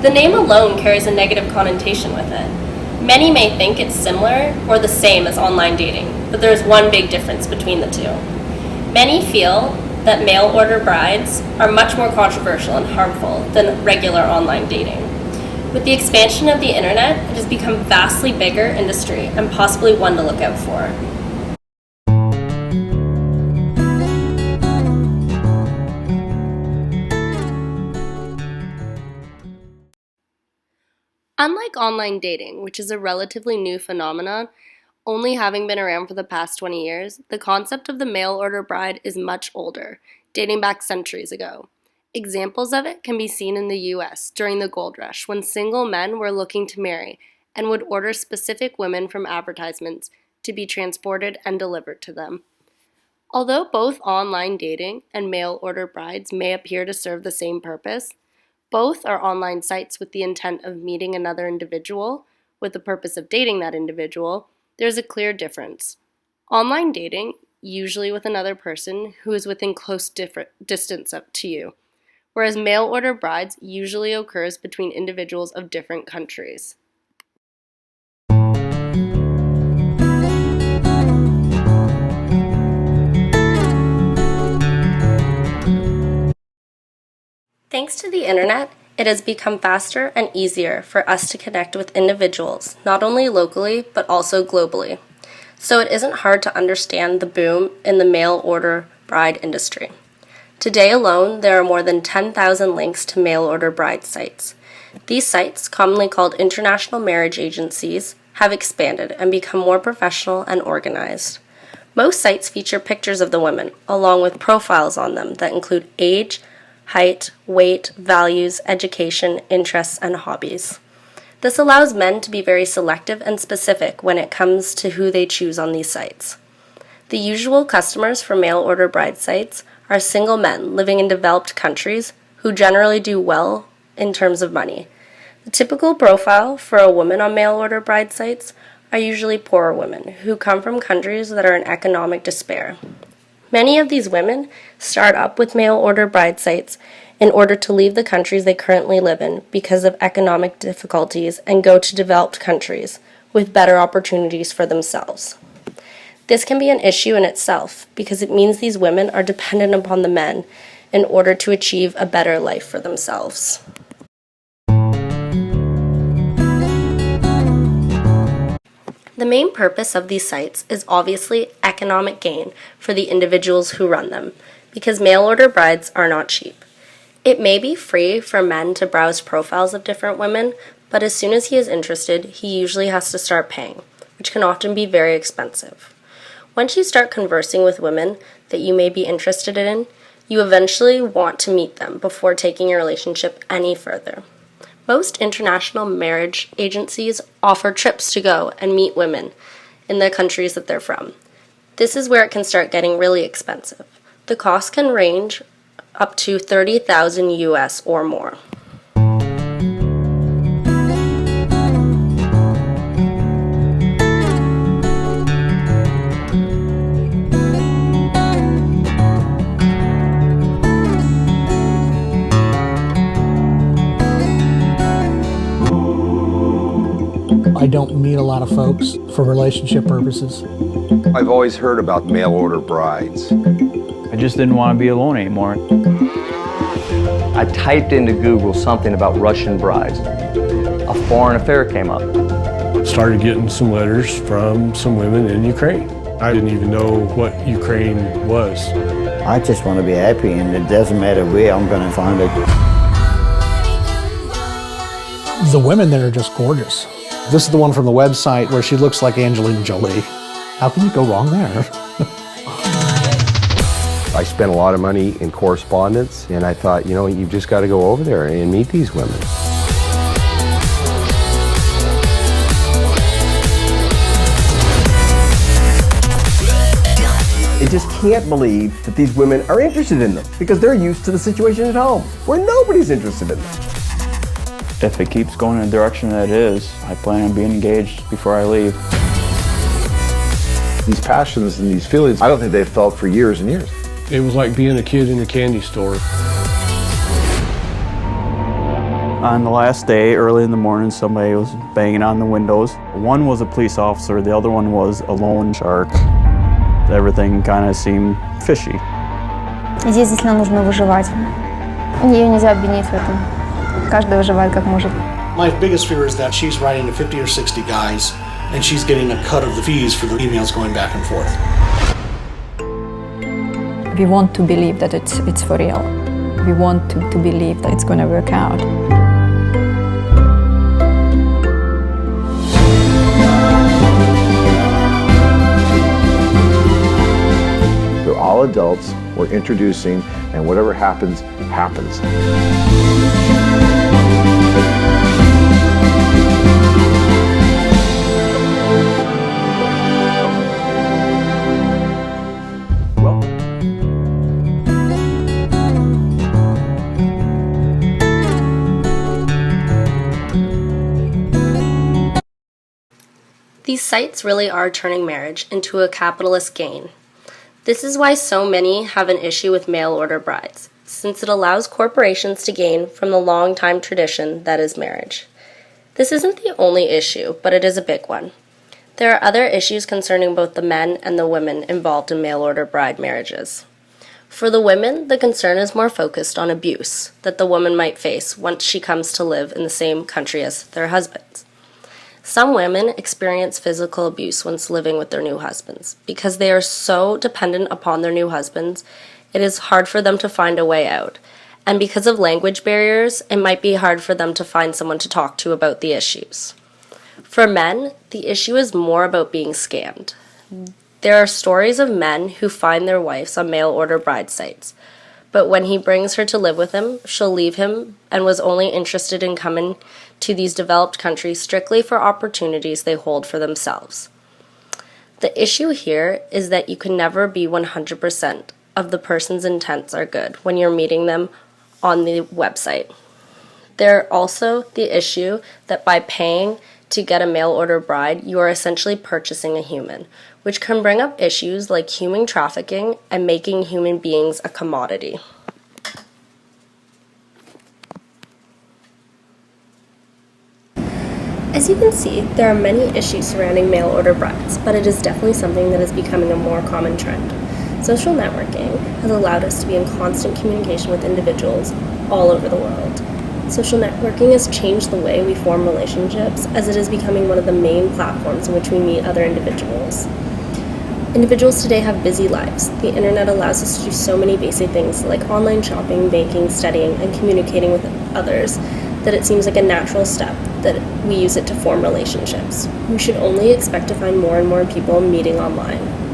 The name alone carries a negative connotation with it. Many may think it's similar or the same as online dating, but there's one big difference between the two. Many feel that mail-order brides are much more controversial and harmful than regular online dating. With the expansion of the internet, it has become a vastly bigger industry and possibly one to look out for. Unlike online dating, which is a relatively new phenomenon, only having been around for the past 20 years, the concept of the mail-order bride is much older, dating back centuries ago. Examples of it can be seen in the US during the gold rush, when single men were looking to marry and would order specific women from advertisements to be transported and delivered to them. Although both online dating and mail-order brides may appear to serve the same purpose, both are online sites with the intent of meeting another individual with the purpose of dating that individual. There's a clear difference. Online dating, usually with another person who is within close distance to you, whereas mail-order brides usually occurs between individuals of different countries. Thanks to the internet, it has become faster and easier for us to connect with individuals, not only locally, but also globally. So it isn't hard to understand the boom in the mail-order bride industry. Today alone, there are more than 10,000 links to mail-order bride sites. These sites, commonly called international marriage agencies, have expanded and become more professional and organized. Most sites feature pictures of the women, along with profiles on them that include age, height, weight, values, education, interests, and hobbies. This allows men to be very selective and specific when it comes to who they choose on these sites. The usual customers for mail-order bride sites are single men living in developed countries who generally do well in terms of money. The typical profile for a woman on mail-order bride sites are usually poorer women who come from countries that are in economic despair. Many of these women start up with mail-order bride sites in order to leave the countries they currently live in because of economic difficulties and go to developed countries with better opportunities for themselves. This can be an issue in itself because it means these women are dependent upon the men in order to achieve a better life for themselves. The main purpose of these sites is obviously economic gain for the individuals who run them, because mail-order brides are not cheap. It may be free for men to browse profiles of different women, but as soon as he is interested, he usually has to start paying, which can often be very expensive. Once you start conversing with women that you may be interested in, you eventually want to meet them before taking your relationship any further. Most international marriage agencies offer trips to go and meet women in the countries that they're from. This is where it can start getting really expensive. The cost can range up to $30,000 US or more. I don't meet a lot of folks for relationship purposes. I've always heard about mail-order brides. I just didn't want to be alone anymore. I typed into Google something about Russian brides. A foreign affair came up. Started getting some letters from some women in Ukraine. I didn't even know what Ukraine was. I just want to be happy, and it doesn't matter where I'm going to find it. The women there are just gorgeous. This is the one from the website where she looks like Angelina Jolie. How can you go wrong there? I spent a lot of money in correspondence, and I thought, you've just got to go over there and meet these women. They just can't believe that these women are interested in them because they're used to the situation at home where nobody's interested in them. If it keeps going in the direction that it is, I plan on being engaged before I leave. These passions and these feelings, I don't think they've felt for years and years. It was like being a kid in a candy store. On the last day, early in the morning, somebody was banging on the windows. One was a police officer, the other one was a loan shark. Everything kind of seemed fishy. Здесь действительно нужно выживать. Ее нельзя обвинить в этом. Каждый выживает как может. My biggest fear is that she's writing to 50 or 60 guys and she's getting a cut of the fees for the emails going back and forth. We want to believe that it's for real. We want to believe that it's going to work out. They're all adults, we're introducing, and whatever happens, happens. These sites really are turning marriage into a capitalist gain. This is why so many have an issue with mail-order brides, since it allows corporations to gain from the long-time tradition that is marriage. This isn't the only issue, but it is a big one. There are other issues concerning both the men and the women involved in mail-order bride marriages. For the women, the concern is more focused on abuse that the woman might face once she comes to live in the same country as their husbands. Some women experience physical abuse once living with their new husbands. Because they are so dependent upon their new husbands, it is hard for them to find a way out. And because of language barriers, it might be hard for them to find someone to talk to about the issues. For men, the issue is more about being scammed. There are stories of men who find their wives on mail-order bride sites. But when he brings her to live with him, she'll leave him and was only interested in coming to these developed countries strictly for opportunities they hold for themselves. The issue here is that you can never be 100% of the person's intents are good when you're meeting them on the website. There's also the issue that by paying to get a mail-order bride, you are essentially purchasing a human, which can bring up issues like human trafficking and making human beings a commodity. As you can see, there are many issues surrounding mail-order brides, but it is definitely something that is becoming a more common trend. Social networking has allowed us to be in constant communication with individuals all over the world. Social networking has changed the way we form relationships, as it is becoming one of the main platforms in which we meet other individuals. Individuals today have busy lives. The internet allows us to do so many basic things like online shopping, banking, studying, and communicating with others that it seems like a natural step that we use it to form relationships. We should only expect to find more and more people meeting online.